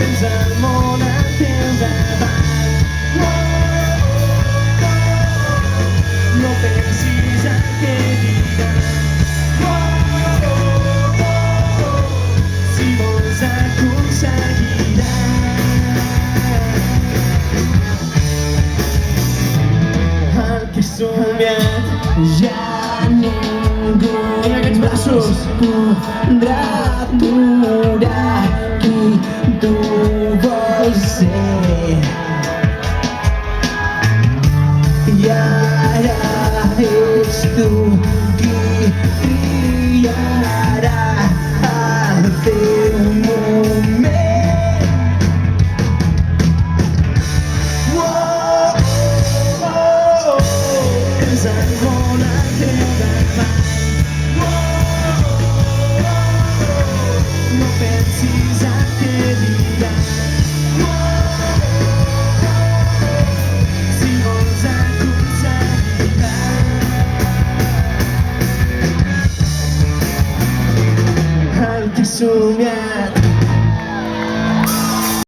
pensarmo anche davant. No pensis a què diran. Si vols aconseguiràs el que he somiat. Ja ningú amb aquests braços podrà aturar qui tu vols ser. I ara ets tu qui triarà el teu moment. Pensant molt al teu davant. No pensis a què diran. Si vols aconseguiràs el que he somiat.